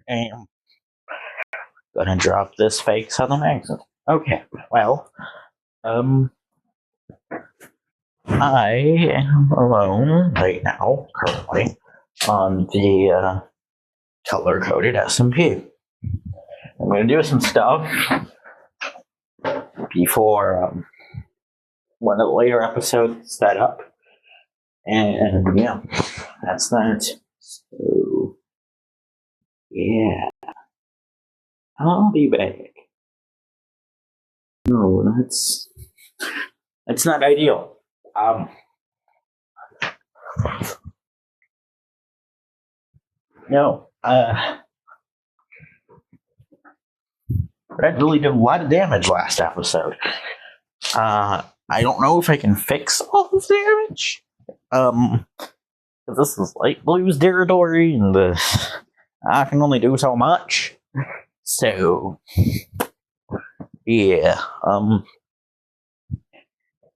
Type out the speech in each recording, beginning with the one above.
am gonna drop this fake Southern accent. Okay, well, I am alone right now, currently, on the color-coded SMP. I'm gonna do some stuff before one of the later episodes set up, and yeah, that's that. So, yeah, I'll be back. No, that's not ideal. No, Red really did a lot of damage last episode. I don't know if I can fix all the damage. This is light blues territory, and I can only do so much. So, yeah, I'm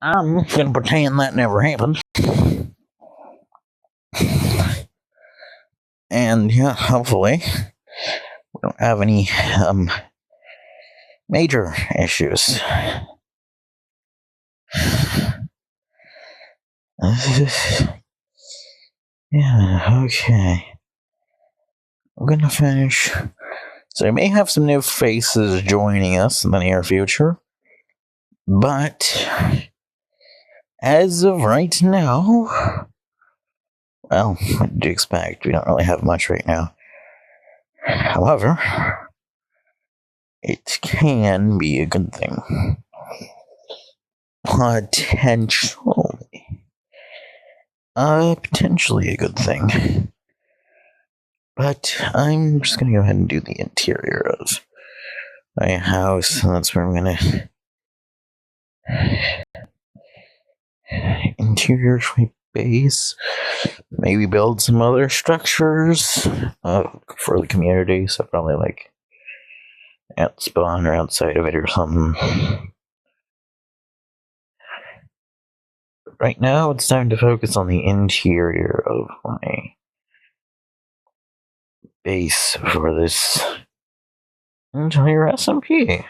gonna pretend that never happened. And yeah, hopefully we don't have any major issues. Yeah, okay. I'm gonna finish. So I may have some new faces joining us in the near future. But as of right now, well, what do you expect? We don't really have much right now. However, it can be a good thing. Potentially a good thing. But I'm just gonna go ahead and do the interior of my house, and that's where I'm gonna interior my base, maybe build some other structures for the community, so probably like at spawn or outside of it or something. But right now it's time to focus on the interior of my base for this entire SMP.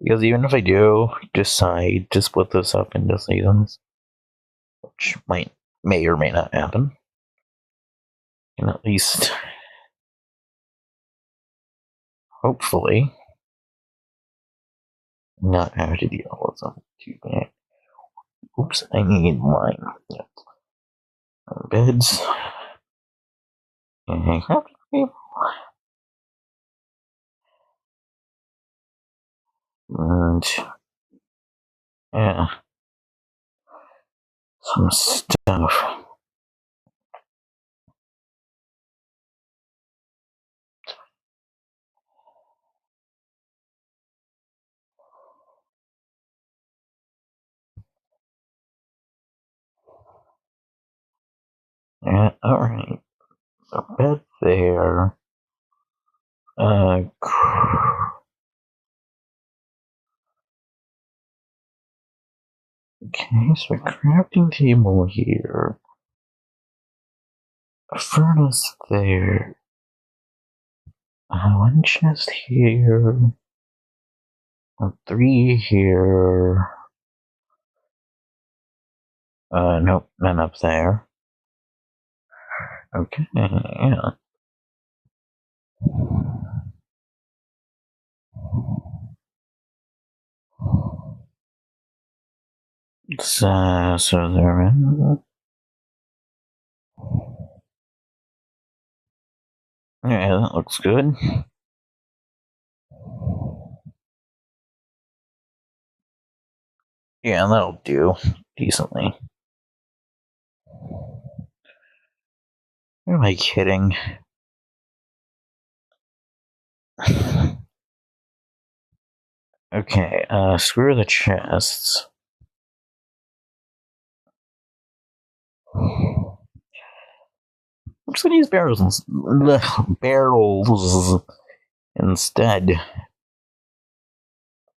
Because even if I do decide to split this up into seasons, which may or may not happen, and at least hopefully not have to deal with them too bad. Oops, I need mine. Yeah. Beds. And yeah, some stuff. Yeah, alright. So bed there. Okay, so a crafting table here. A furnace there. One chest here. 3 here. Nope, none up there. Okay, yeah. So there. Yeah, that looks good. Yeah, that'll do decently. Who am I kidding? Okay, screw the chests. I'm just gonna use barrels instead.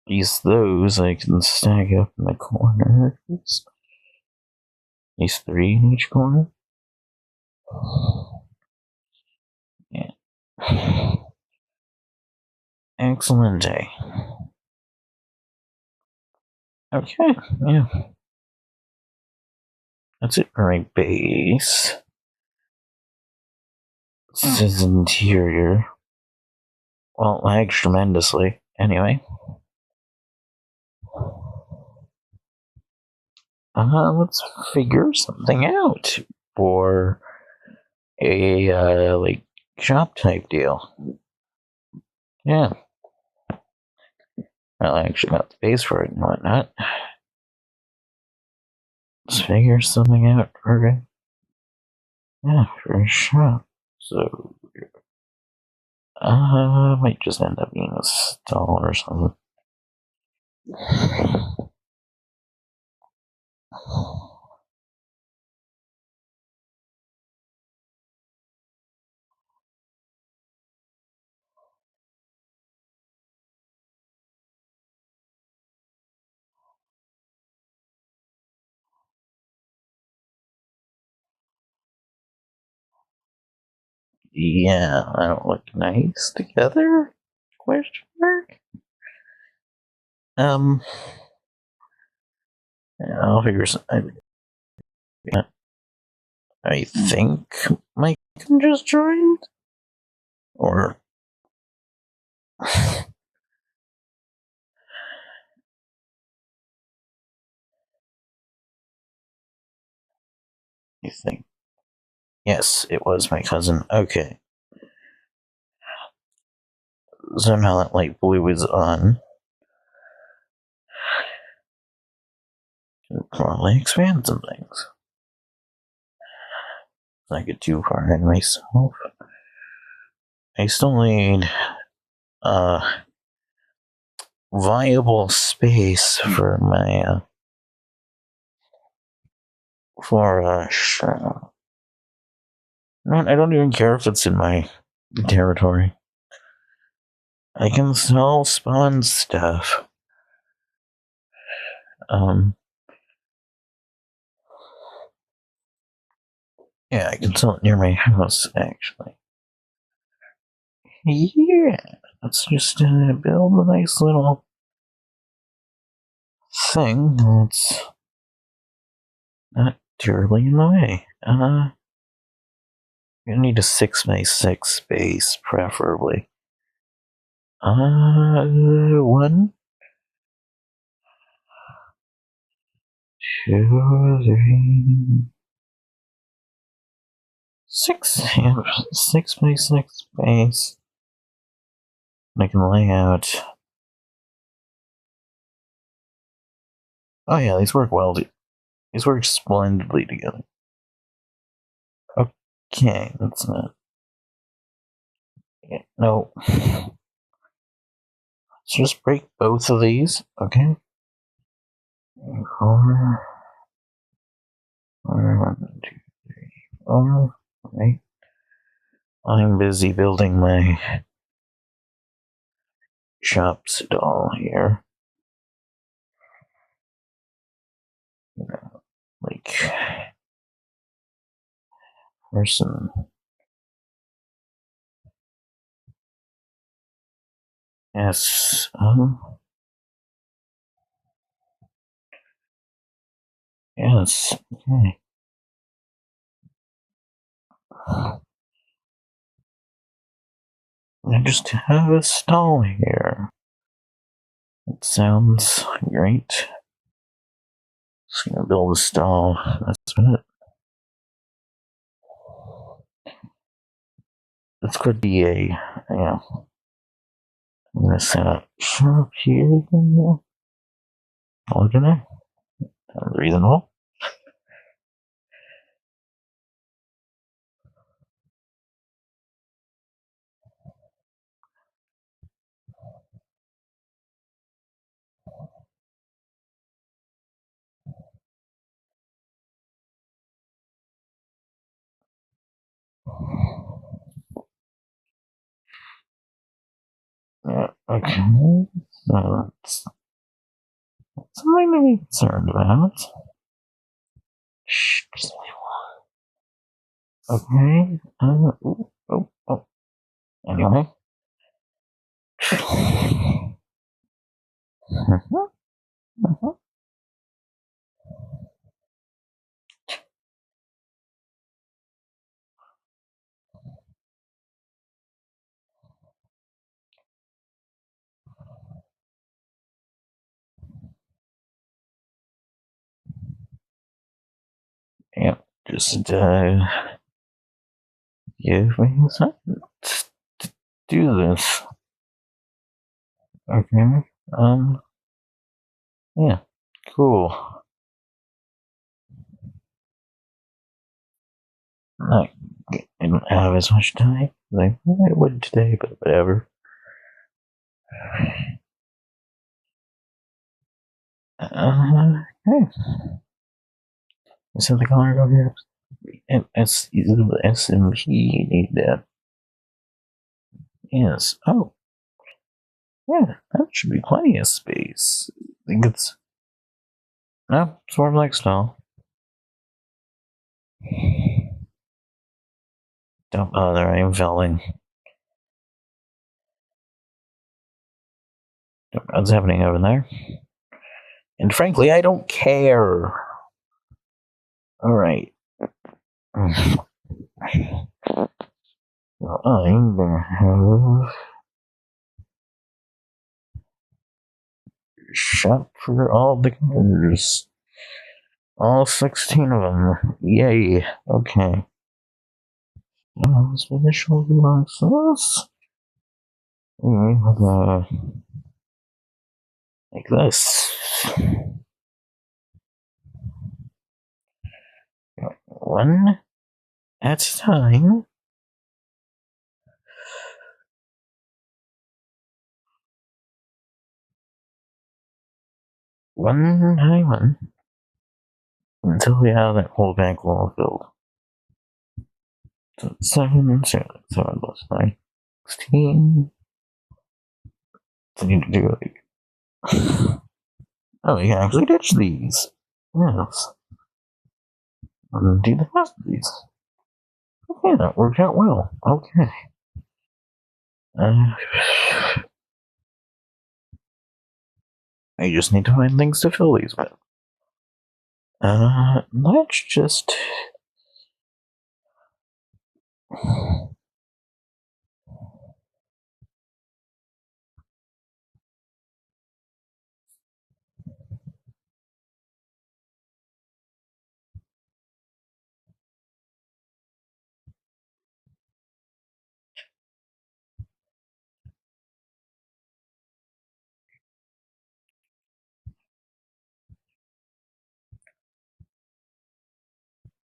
Use those I can stack up in the corners. At least 3 in each corner. Yeah. excellent day. Okay, yeah. That's it for my base. This is interior. Well, lags tremendously. Anyway. Let's figure something out for a, like, shop type deal. Yeah. I'll actually got the base for it and whatnot. Let's figure something out for for a shop. So, might just end up being a stall or something. Yeah, that'll look nice together? Question mark? Yeah, I'll figure something. I think Mike just joined? Or. You think? Yes, it was my cousin. Okay. So now that light blue is on, I can probably expand some things. I get too far ahead of myself. I still need viable space for my I don't even care if it's in my territory. I can sell spawn stuff. Yeah, I can sell it near my house, actually. Yeah, let's just build a nice little thing that's not terribly in the way. You need a 6x6 space, preferably. 1, 2, 3, 6. Yeah, 6x6 space. I can lay out. Oh yeah, these work well. These work splendidly together. Okay, that's not. Yeah, no. Let's just break both of these. Okay. 4. 1, 2, 3, 4. Right. I'm busy building my shop stall here. Like, person. Yes. Yes. Okay. I just have a stall here. It sounds great. Just gonna build a stall. That's it. This could be a, yeah. I'm gonna set up shop here. All gonna reasonable. Yeah, okay. So that's something to be concerned about. Shh, just okay. Oh. Anyway. Yep, just give me a second to do this. Okay. Yeah, cool. I didn't have as much time as I would today, but whatever. Okay. So the color of your SMP need that. Yes. Oh, yeah, that should be plenty of space. I think it's. No, sort of like style. Don't bother, I am filming. What's happening over there? And frankly, I don't care. Alright. Well, I'm gonna have shop for all the colors. All 16 of them. Yay. Okay. Now, this initial boxes. Like this. One at a time. One by one. Until we have that whole bank wall filled. So 7 plus 9. 16. So I need to do like. Oh, we can actually ditch these. Yes. Do the rest of these. Okay, that worked out well. Okay. I just need to find things to fill these with. Let's just.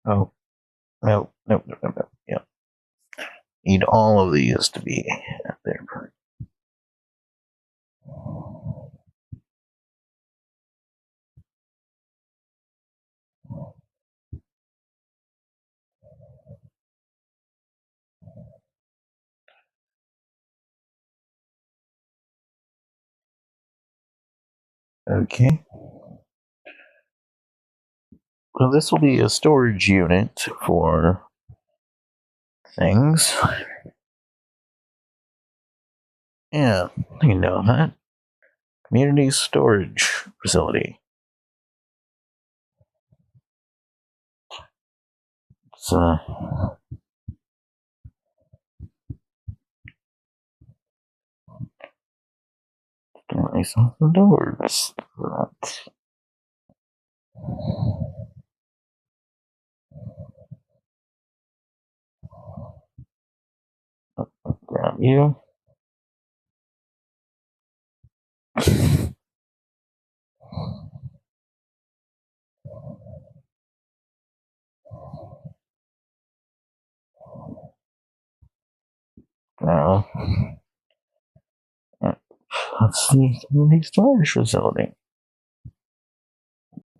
Oh, no. Yeah. Need all of these to be there. Okay. Well, this will be a storage unit for things. Yeah, you know that. Community storage facility. So, do myself some doors for that. Grab you. Now, let's see community storage facility.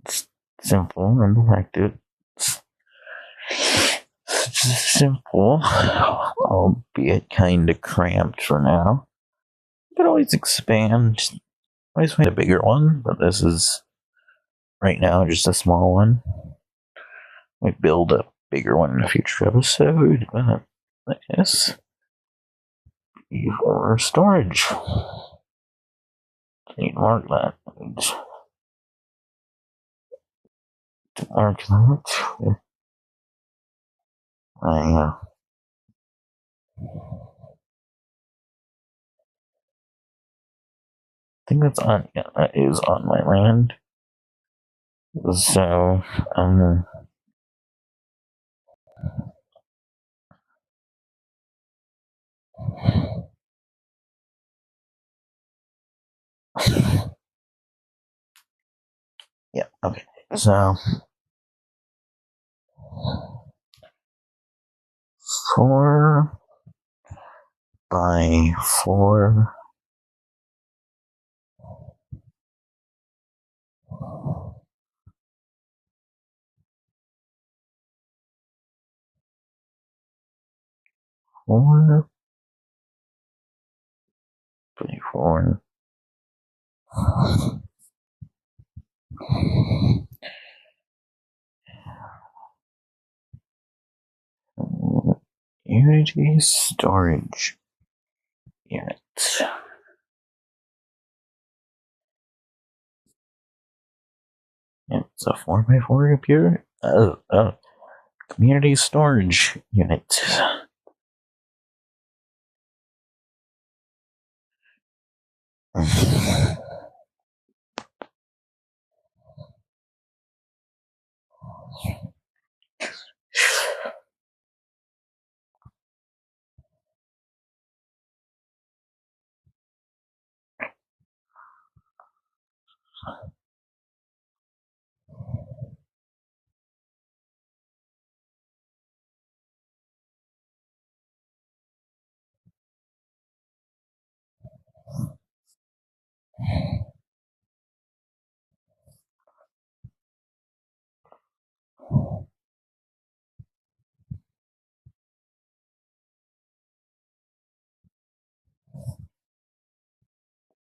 It's simple and effective. Simple, albeit kind of cramped for now. You could always expand. Always find a bigger one, but this is right now just a small one. We build a bigger one in a future episode, but yes, for storage. Need to mark that. Need to mark that. I think that's on. Yeah, that is on my land. So Yeah, okay. So 4 by 4. Four by 4. Unity storage unit. It's a 4 by 4 computer. Community storage unit.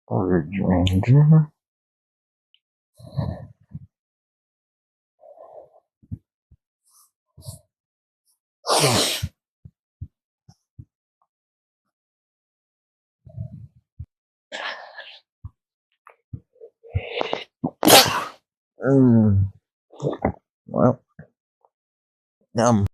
Storage ranger. Well, um,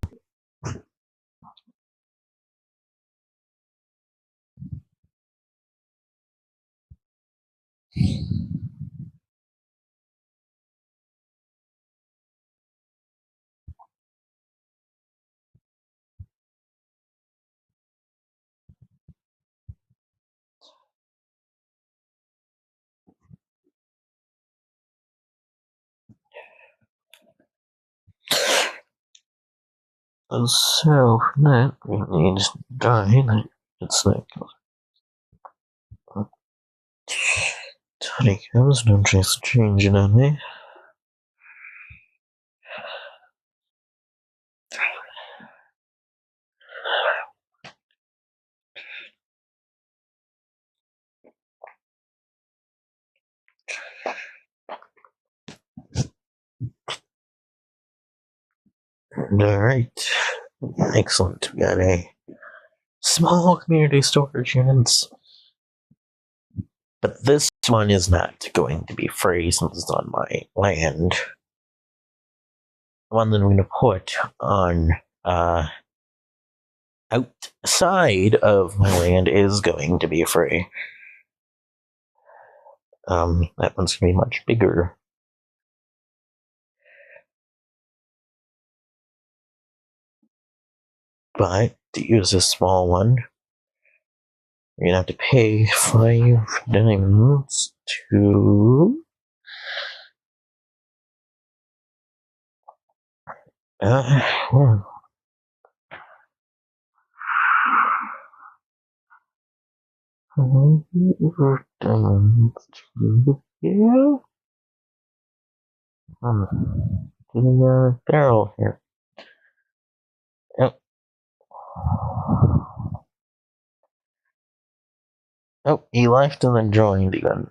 so for that we need dye. It's like Tony comes, don't just change it on me. Alright. Excellent. We got a small community storage units. But this one is not going to be free since it's on my land. The one that I'm going to put on outside of my land is going to be free. That one's going to be much bigger. But to use this small one, you're going to have to pay 5 diamonds to... well, diamonds to... yeah? To the barrel here. Yep. Oh, he left and then joined again.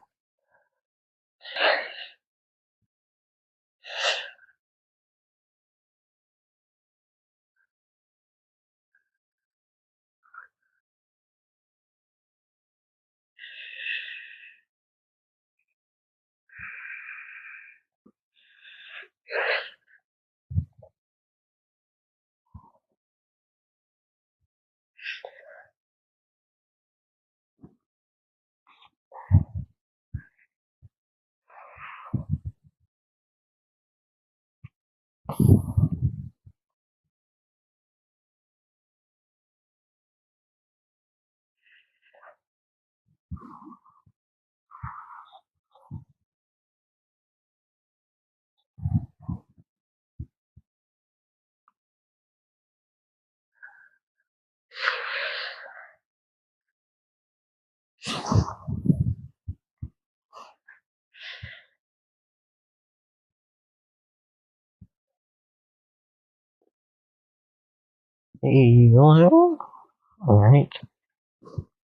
Hey, hello? Alright.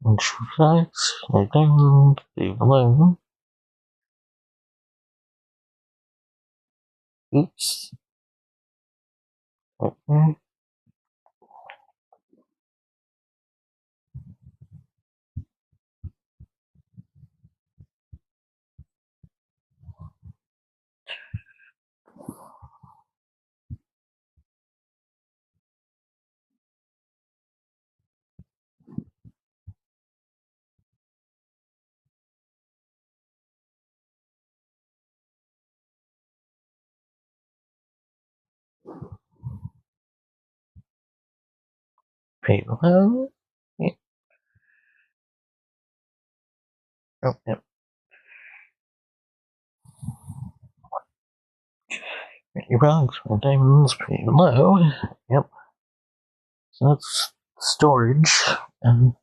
Introduce, like down, below. Oops. Okay. Pay below. Yeah. Oh, yep. Your box for diamonds, pay below. Yep. So that's storage. And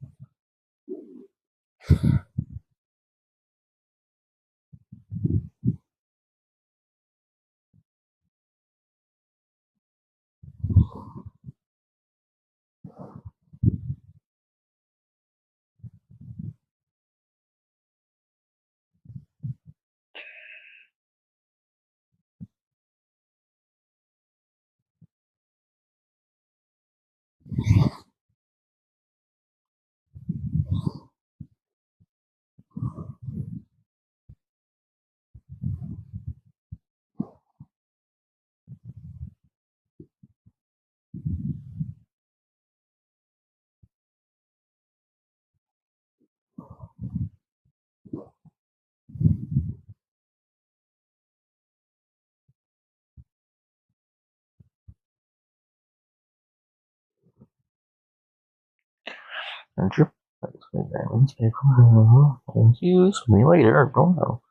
your box for diamonds, pay below. Thank you. See me later. Oh no.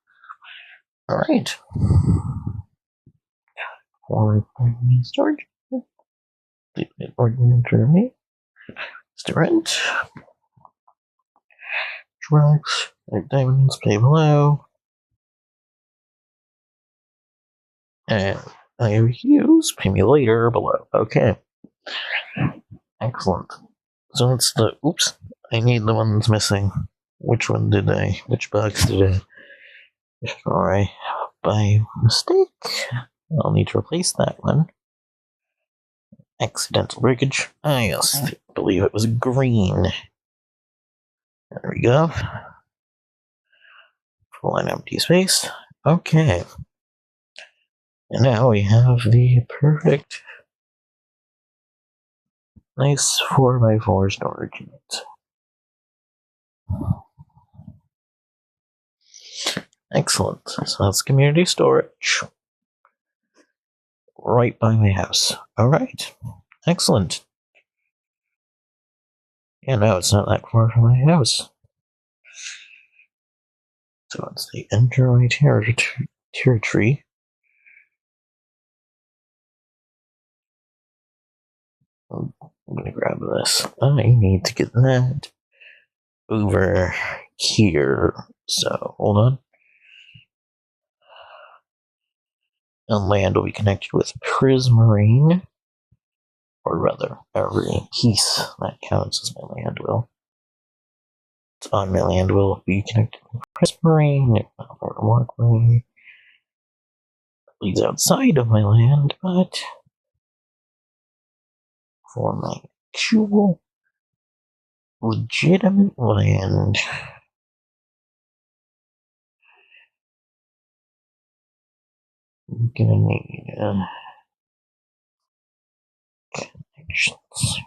Alright. For storage. Ordinary. Rent. Drugs. Like diamonds, pay below. And I use pay me later below. Okay. Excellent. So it's the oops. I need the one that's missing. Which one did I? Which box did I? Alright. By mistake. I'll need to replace that one. Accidental breakage. Yes, I believe it was green. There we go. Full and empty space. Okay. And now we have the perfect, nice 4x4 storage unit. Excellent. So that's community storage. Right by my house. Alright. Excellent. Yeah, no, it's not that far from my house. So it's the enter my territory. I'm gonna grab this. I need to get that over here. So hold on. And land will be connected with Prismarine. Or rather, every piece that counts as my land will. It's on my land will be connected with Prismarine. Walkway leads outside of my land, but for my actual legitimate land, I'm gonna need connections.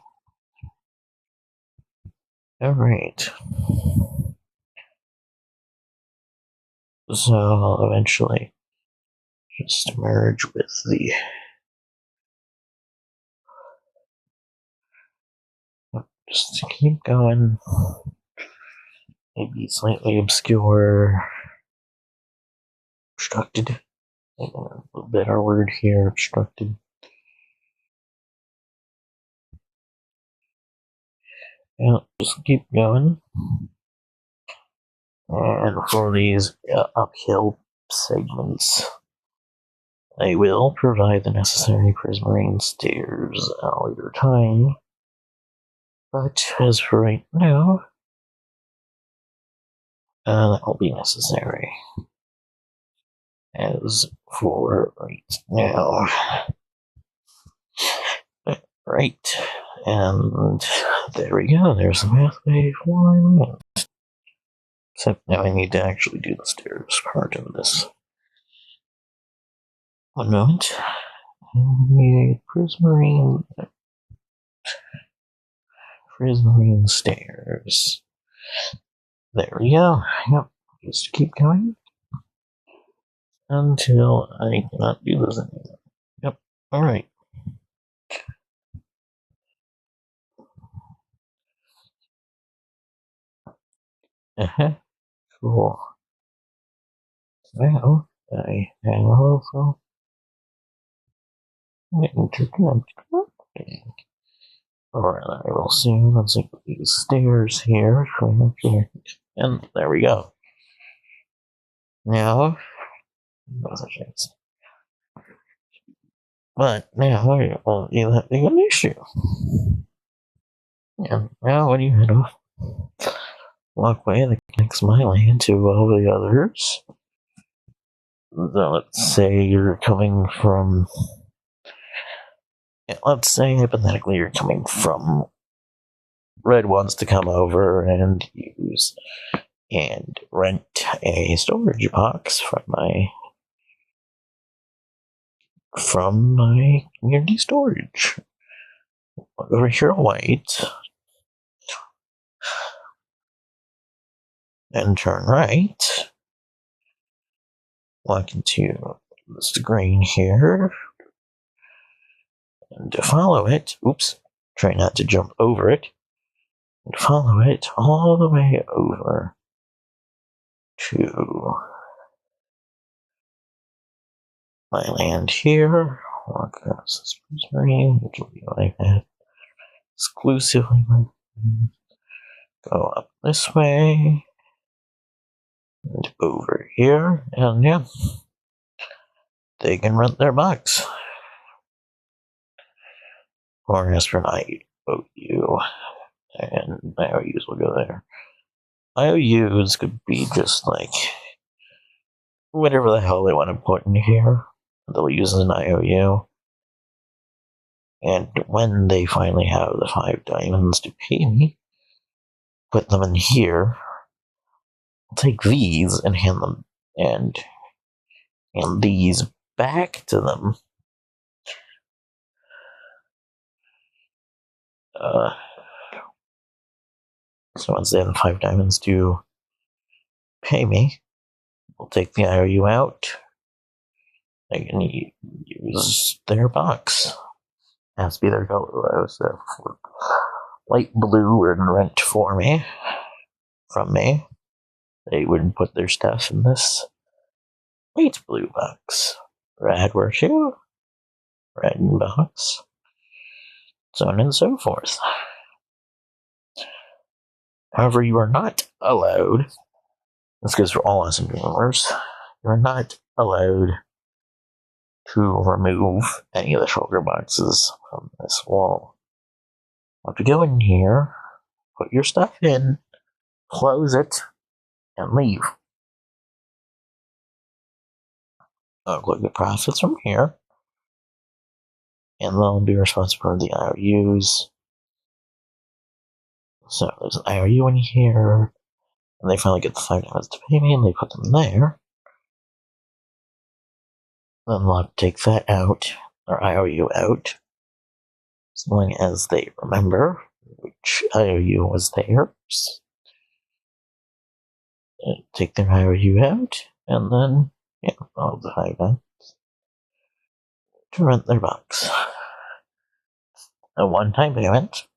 Alright. So I'll eventually just merge with the just to keep going. Maybe slightly obscure. Obstructed. A little better word here, obstructed. Yeah, just keep going. And for these uphill segments, I will provide the necessary prismarine stairs at a later time. But as for right now, that will be necessary. As for right now, right, and there we go. There's the pathway for me. Except now I need to actually do the stairs part of this. One moment. Prismarine stairs. There we go. Yep. Just keep going until I cannot do this anymore. Yep. Alright. Cool. Now I have interconnected. Or I will soon. Let's see these stairs here. And there we go. Now, but now you'll have an issue. And now when you head off walkway that connects my lane to all the others, so let's say you're coming from, let's say hypothetically you're coming from Red wants to come over and use and rent a storage box from my community storage. Over here, white, and turn right. Walk into this green here, and to follow it, oops, try not to jump over it, and follow it all the way over to my land here. Walk across this green, which will be like that. Exclusively, go up this way and over here, and yeah, they can rent their box. Or as for an IOU, and IOUs will go there. IOUs could be just like whatever the hell they want to put in here. They'll use as an IOU. And when they finally have the 5 diamonds to pay me, put them in here. I'll take these and hand them and these back to them. So once they have the 5 diamonds to pay me, we'll take the IOU out. They can use their box. It has to be their color though, so light blue and rent for me, from me. They wouldn't put their stuff in this light blue box. Red were you? Red box. So on and so forth. However, you are not allowed, this goes for all SMP members, you are not allowed to remove any of the shulker boxes from this wall. You have to go in here, put your stuff in, close it, and leave. I'll collect the profits from here, and they'll be responsible for the IOUs. So there's an IOU in here, and they finally get the 5 diamonds to pay me, and they put them there. Then they'll have to take that out, or IOU out, as long as they remember which IOU was theirs. And take their IOU out, and then, yeah, all the 5 diamonds to rent their box. A one-time payment.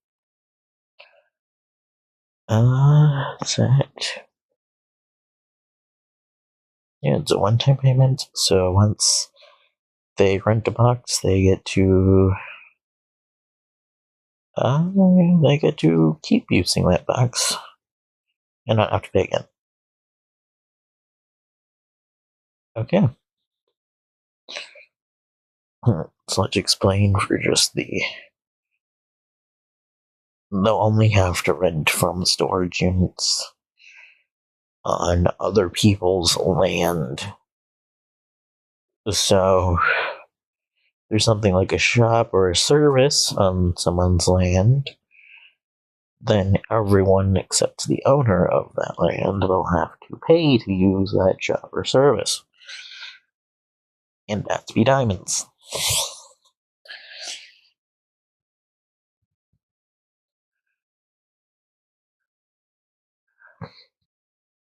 That's it. Yeah, it's a one-time payment, so once they rent a box, they get to keep using that box and not have to pay again. Okay. So let's explain for just they'll only have to rent from storage units on other people's land. So there's something like a shop or a service on someone's land, then everyone except the owner of that land will have to pay to use that shop or service. And that's be diamonds.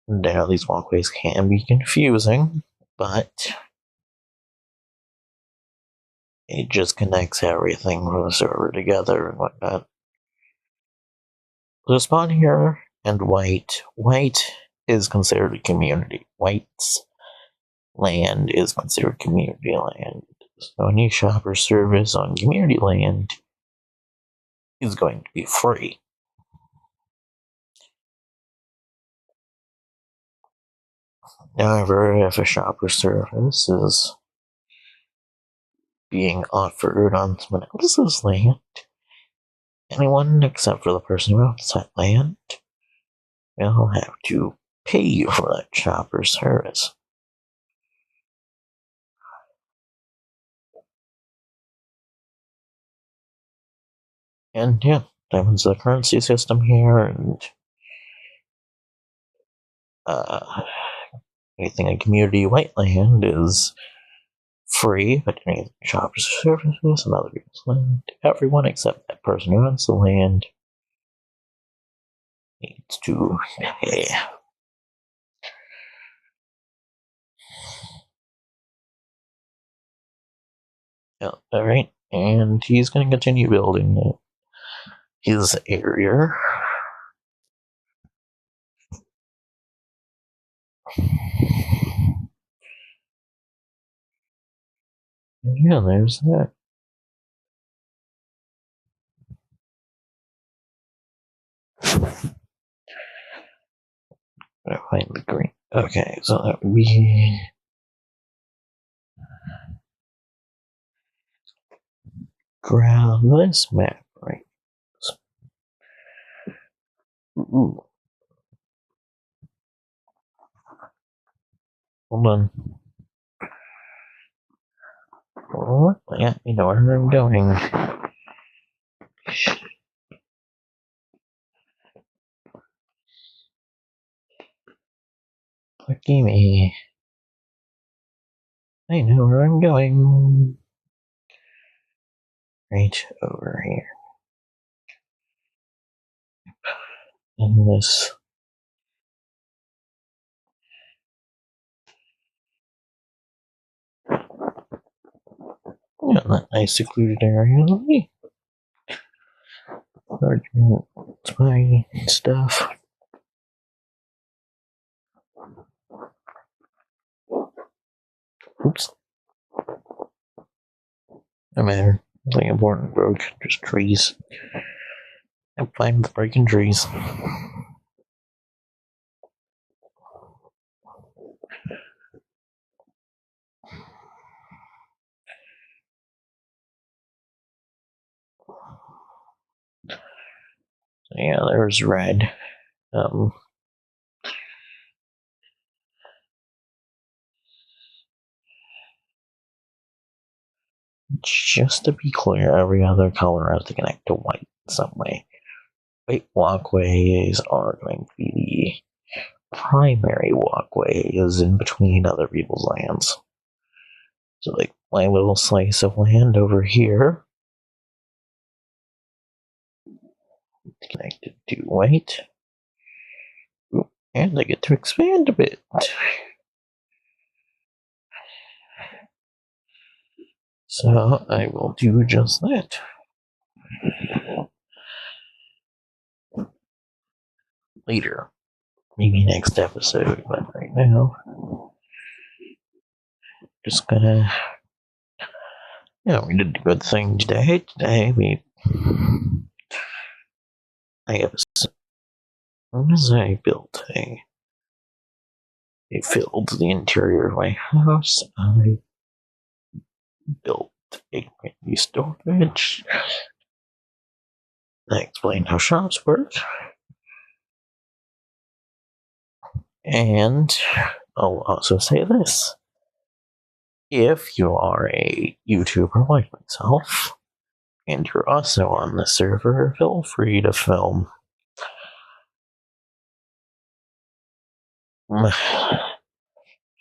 Now, these walkways can be confusing, but it just connects everything from the server together and whatnot. So spawn here and white. White is considered a community. White's land is considered community land. So any shop or service on community land is going to be free. However, if a shop or service is being offered on someone else's land, anyone except for the person who owns that land will have to pay you for that shop or service. And yeah, diamonds the currency system here, and anything in community white land is free, but any shop or services and other people's land, everyone except that person who owns the land needs to pay. Yeah, alright, and he's going to continue building his area. And yeah, there's that. Gotta find the green. Okay, so that we grab this map, right? Ooh. Hold on. Oh, yeah, you know where I'm going. Lucky me. I know where I'm going. Right over here. In this. Yeah, that nice secluded area. It's my stuff. Oops. No matter. Nothing important broke. Just trees. I'm fine with breaking trees. Yeah, there's red. Just to be clear, every other color has to connect to white in some way. White walkways are going to be the primary walkways in between other people's lands. So, like, my little slice of land over here connected to white. Ooh, and I get to expand a bit. So I will do just that. Later. Maybe next episode, but right now, just gonna. Yeah, we did a good thing today. I have I built a It filled the interior of my house. I built a mini storage. I explained how shops work. And I'll also say this. If you are a YouTuber like myself, and you're also on the server, feel free to film.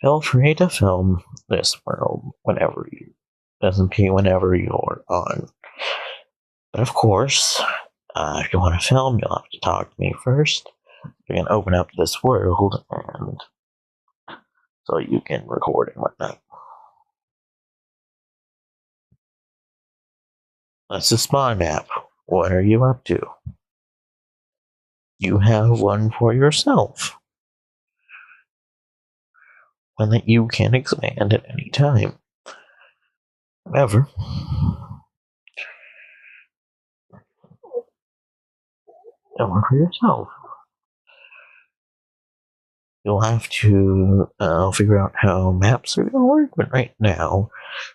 Feel free to film this world whenever you, SMP, whenever you're on. But of course, if you want to film, you'll have to talk to me first. You can open up this world, and so you can record and whatnot. That's the spawn map. What are you up to? You have one for yourself. One that you can expand at any time. However, one for yourself. You'll have to figure out how maps are going to work, but right now,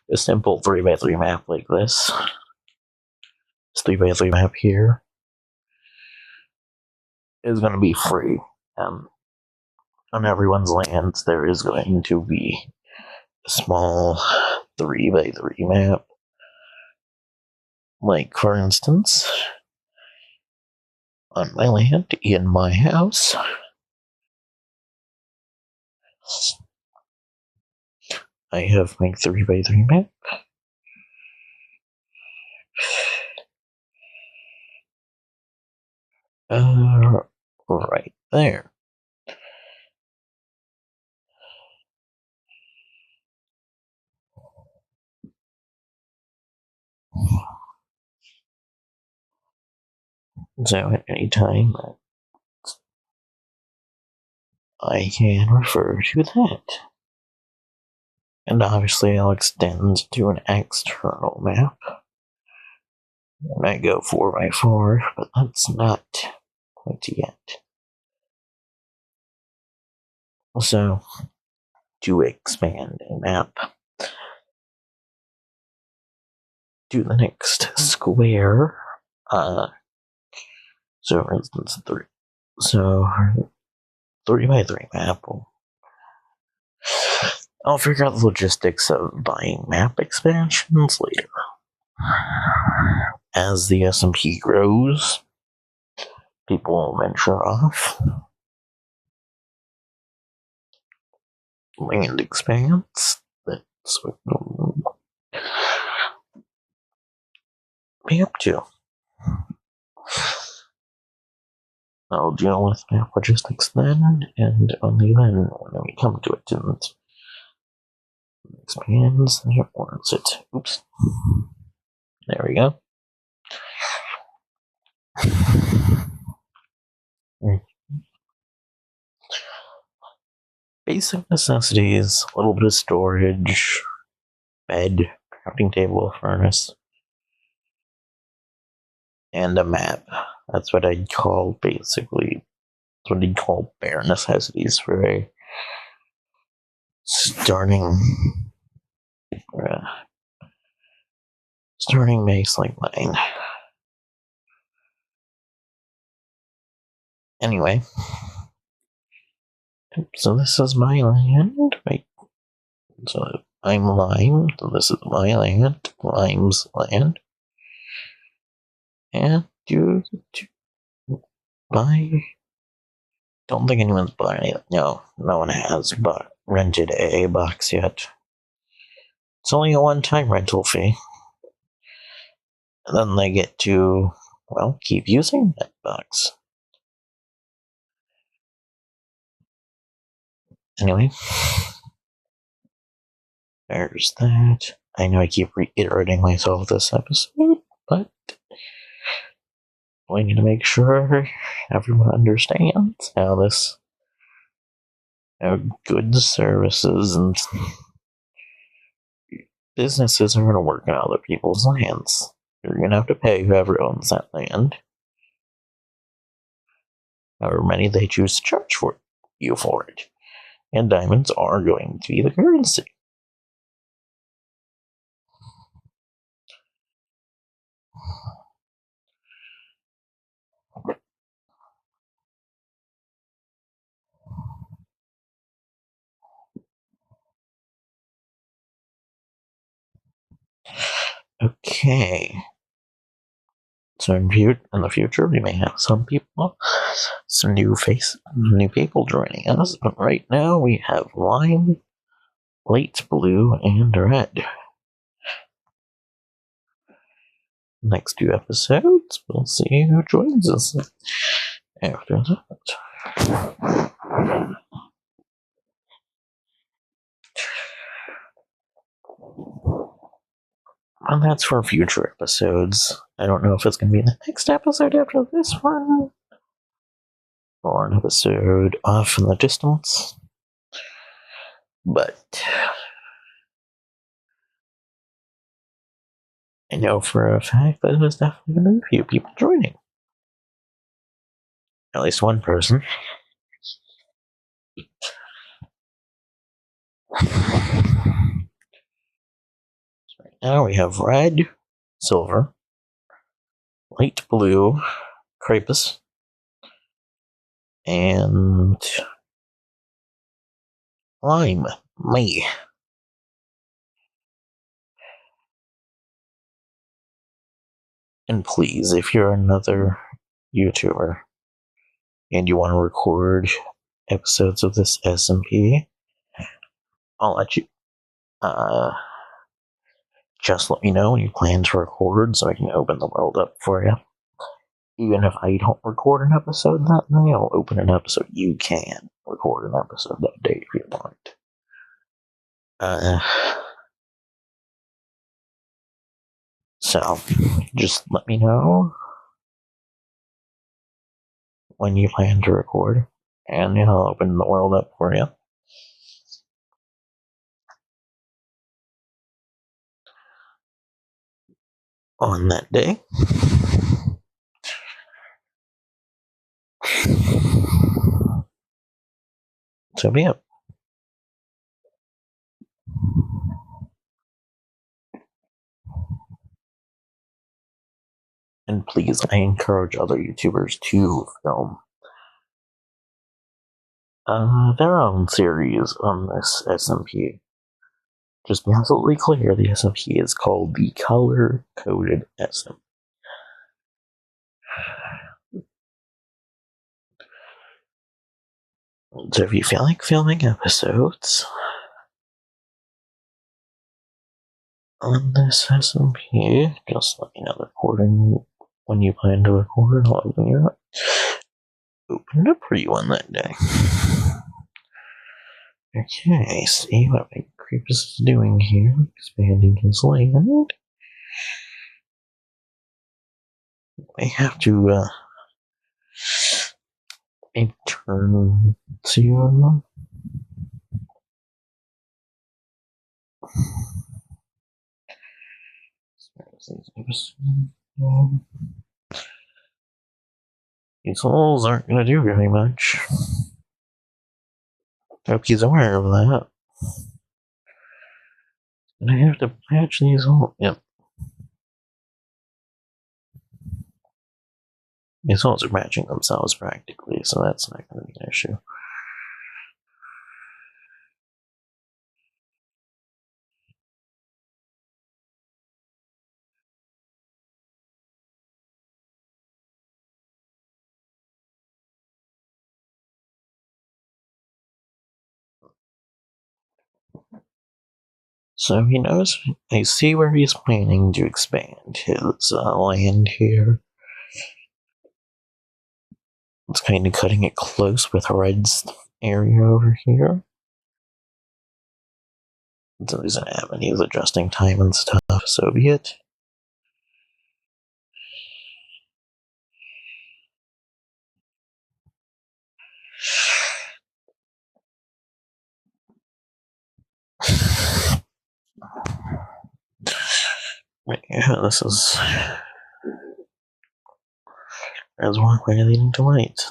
a simple 3x3 map like this 3x3 map here is going to be free. On everyone's lands, there is going to be a small 3x3 map. Like, for instance, on my land, in my house, I have my 3x3 map. Right there. So at any time, I can refer to that. And obviously I'll extend to an external map. And I go 4x4, but that's not quite yet. So, to expand a map to the next square, so for instance, 3x3 map. I'll figure out the logistics of buying map expansions later. As the SMP grows, people will venture off. Land expands. That's what we'll be up to. I'll deal with map logistics then, and only then when we come to it and expands, it warrants it. Oops. There we go. Basic necessities, a little bit of storage, bed, crafting table, furnace, and a map. That's what I'd call basically, that's what I'd call bare necessities for a starting base like mine. Anyway, so this is my land. Wait, so I'm Lime, so this is my land, Lime's land. And don't think anyone's bought any. No one has rented a box yet. It's only a one-time rental fee. And then they get to, well, keep using that box. Anyway, there's that. I know I keep reiterating myself this episode, but we need to make sure everyone understands how goods, services, and businesses are going to work on other people's lands. You're going to have to pay whoever owns that land, however many they choose to charge for you for it. And diamonds are going to be the currency. Okay. So in the future, we may have some new people joining us. But right now, we have lime, light blue, and red. Next 2 episodes, we'll see who joins us after that. And that's for future episodes. I don't know if it's going to be the next episode after this one, or an episode off in the distance. But I know for a fact that there's definitely going to be a few people joining. At least one person. Now we have red, silver, light blue, crepus, and lime. Me. And please, if you're another YouTuber and you want to record episodes of this SMP, I'll let you. Just let me know when you plan to record so I can open the world up for you. Even if I don't record an episode that day, I'll open an episode. You can record an episode that day if you want. So, just let me know when you plan to record, and I'll open the world up for you. On that day. So, yeah. And please, I encourage other YouTubers to film their own series on this SMP. Just be absolutely clear, the SMP is called the Color-Coded SMP. So if you feel like filming episodes on this SMP, just let me know the recording when you plan to record, and I'll open it up for you on that day. Okay, see what my Creepus is doing here, expanding his land. I have to, turn to, these holes aren't going to do very much. Hope he's aware of that. And I have to patch these holes. Yep. These holes are matching themselves practically, so that's not going to be an issue. So he knows, I see where he's planning to expand his land here. It's kind of cutting it close with Red's area over here. So he's an avenue, he's adjusting time and stuff, so be it. Yeah, this is Red's walkway leading to light.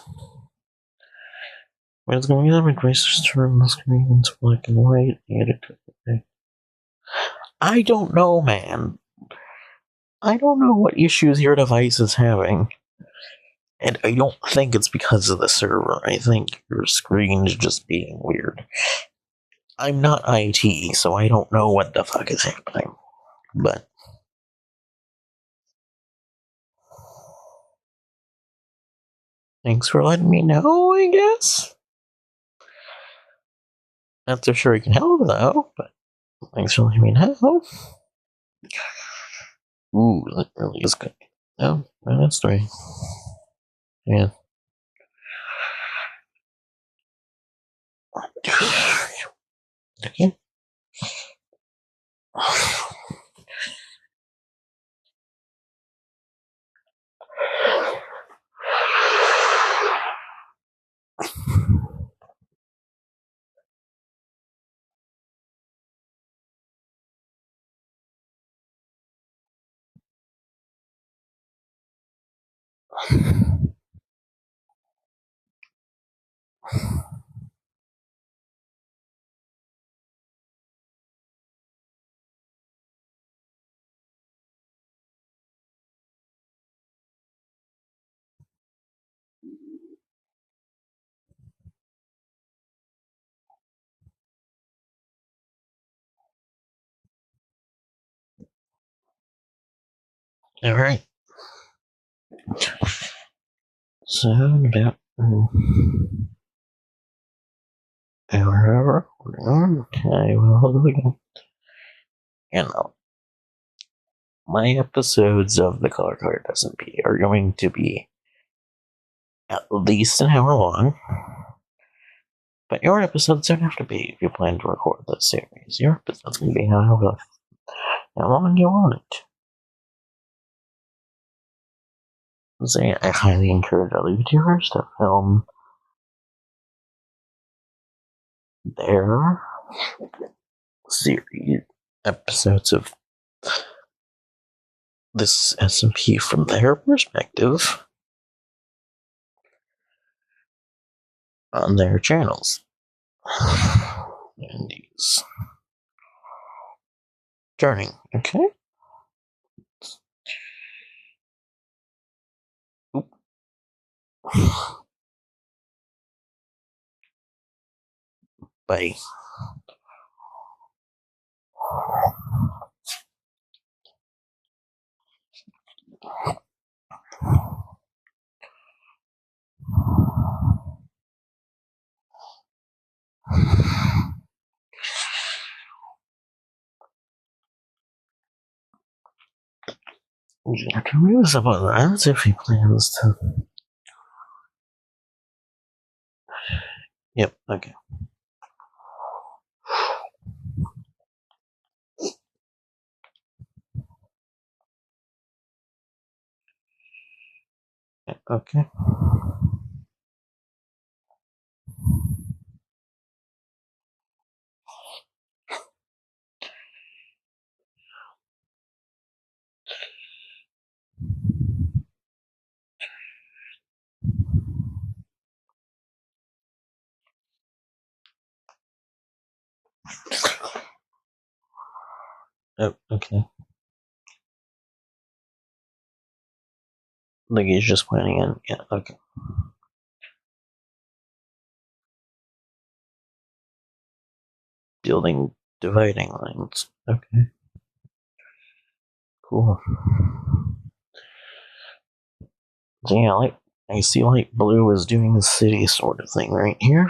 When it's going to be that racist term, this screen into black and white. I don't know, man. I don't know what issues your device is having. And I don't think it's because of the server. I think your screen is just being weird. I'm not IT, so I don't know what the fuck is happening. But thanks for letting me know, I guess. Not so sure I can help, though, but thanks for letting me know. Ooh, that really is good. Oh, that's 3. Yeah. Okay. Alright. So, about however, okay, well, you know, my episodes of the Color Card SMP are going to be at least an hour long. But your episodes don't have to be if you plan to record this series. Your episodes can be however how long you want it. So yeah, I highly encourage other YouTubers to film their series episodes of this SMP from their perspective on their channels. And he's turning, okay? Oop. Bye. You have to remove some of that if he plans to. Yep, okay. Okay. Oh, okay. Like he's just planning in. Yeah, okay. Building dividing lines. Okay. Cool. So yeah, like I see light blue is doing the city sort of thing right here.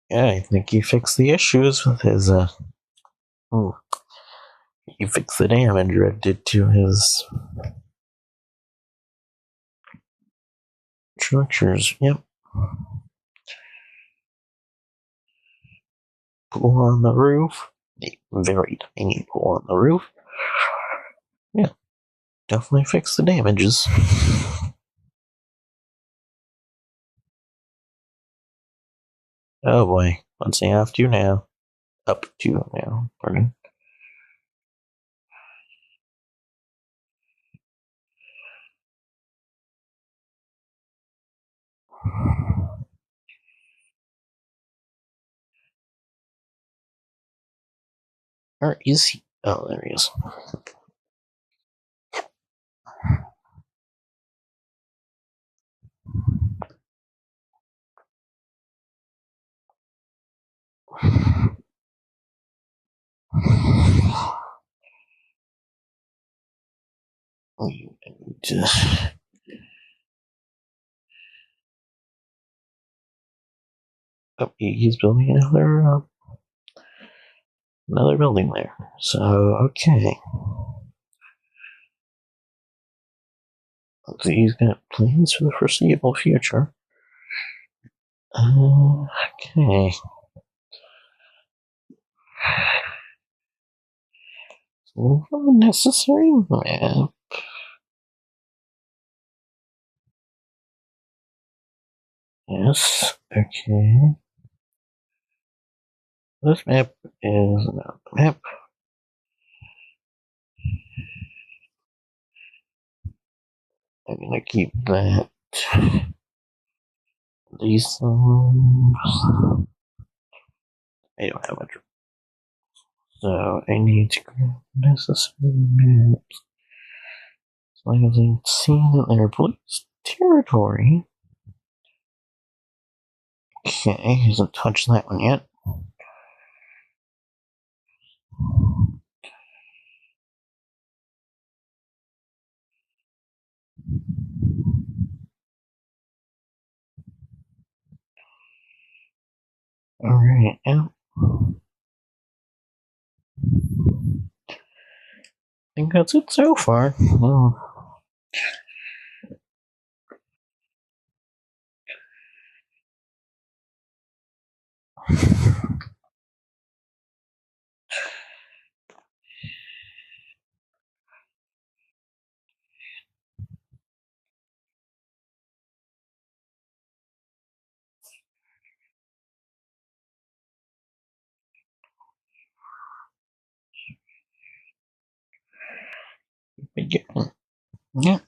Yeah, I think he fixed the issues with his he fixed the damage Red did to his structures. Yep. Pool on the roof. A very tiny pool on the roof. definitely fix the damages. Oh boy, let's see, have to now. Up to now, pardon. Where is he? Oh, there he is. Oh, he's building another building there. So, okay. So he's got plans for the foreseeable future. Okay. So, necessary map. Yes, okay. This map is not the map. I'm gonna keep that. These I don't have much. So I need to grab necessary maps. As long as I see that they're police territory. Okay, he hasn't touched that one yet. Alright, yeah. I think that's it so far. Well, yeah.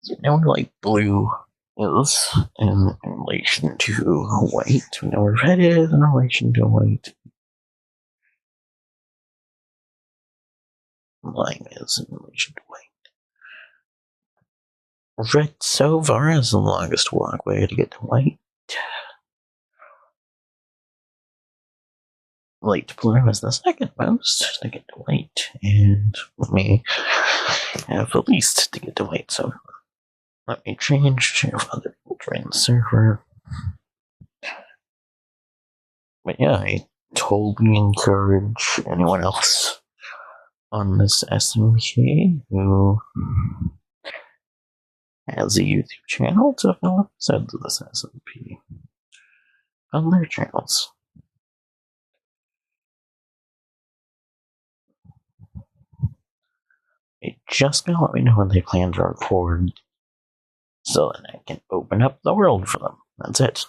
So now we like blue is in relation to white. We know where red is in relation to white. Lime is in relation to white. Red so far is the longest walkway to get to white. Light blue is the second most to get to white, and me have the least to get to white, so let me change to other people join the server. But yeah, I totally encourage anyone else on this SMP who has a YouTube channel to film episodes of this SMP on their channels. It just gonna let me know when they plan to record so that I can open up the world for them. That's it.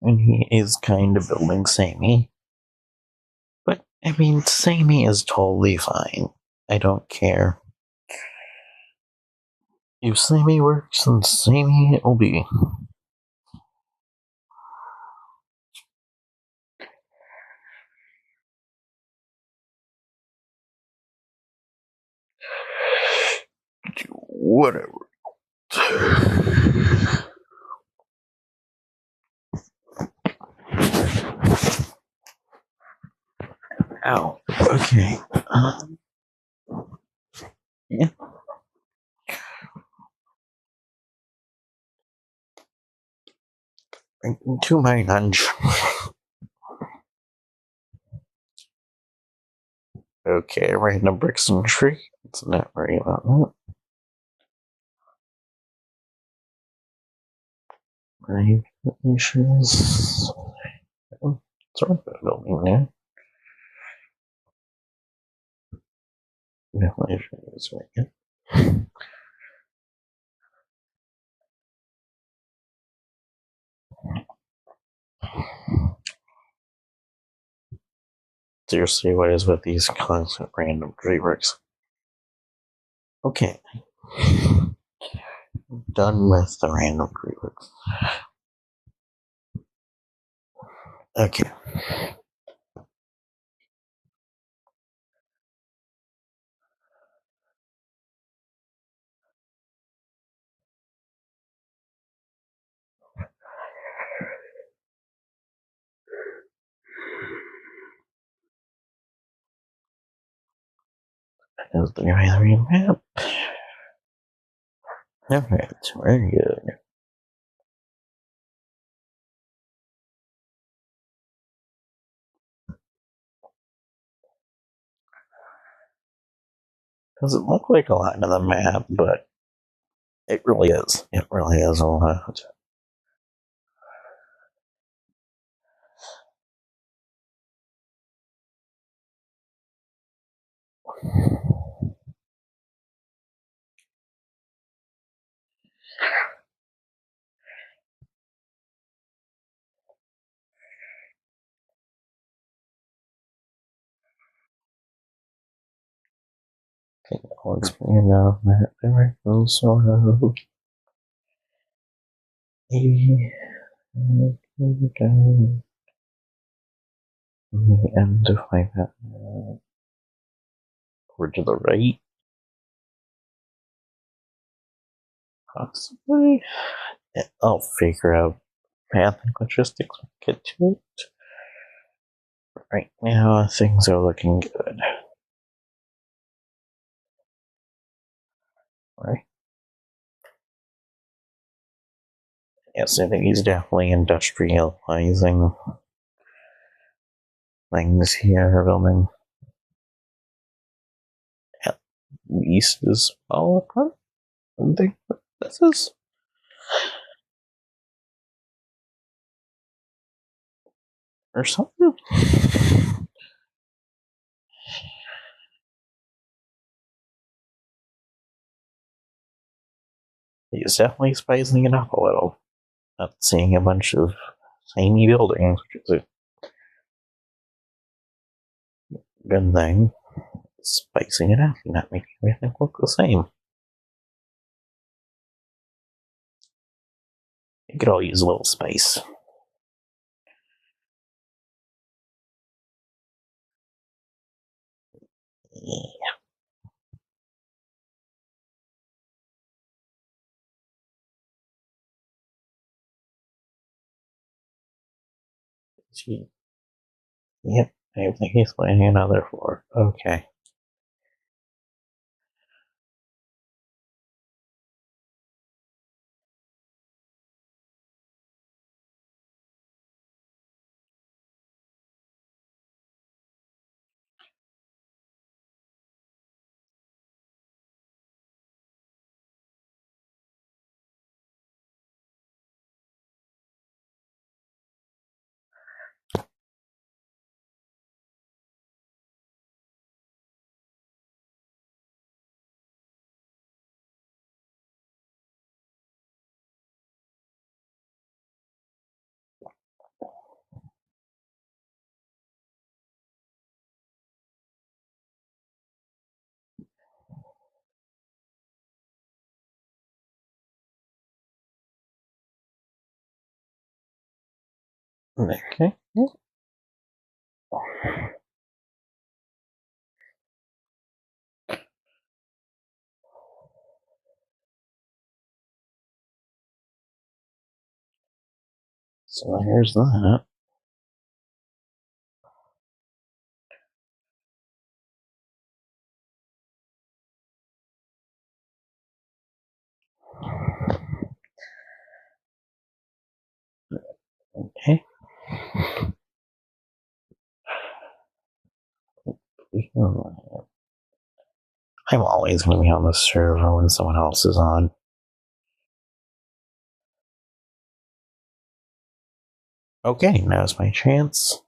And he is kind of building Samey. But, I mean, Samey is totally fine. I don't care. If Samey works, then Samey it will be. Whatever. Ow. Okay. Yeah. to my lunch. Okay, random bricks in the tree. Let's not worry about that. Right issues. Sort of building there. Ventilation is right. Seriously, what is with these constant random tree bricks? Okay. Done with the random tree bricks. Okay. That is the new map. Alright, very good. Doesn't look like a lot of the map, but it really is. It really is a lot. I'll explain now that there is sort of the end of my map. Over to the right. Possibly. I'll figure out path and logistics when we get to it. Right now, things are looking good. Right? Yes, I think he's definitely industrializing things here, building at least as well. I think this is. Or something. He's definitely spicing it up a little. Not seeing a bunch of samey buildings, which is a good thing. Spicing it up, not making everything look the same. You could all use a little spice. Yeah. Yep, I think he's planning another floor. Okay. Okay. So here's that. I'm always going to be on the server when someone else is on. Okay, now's my chance.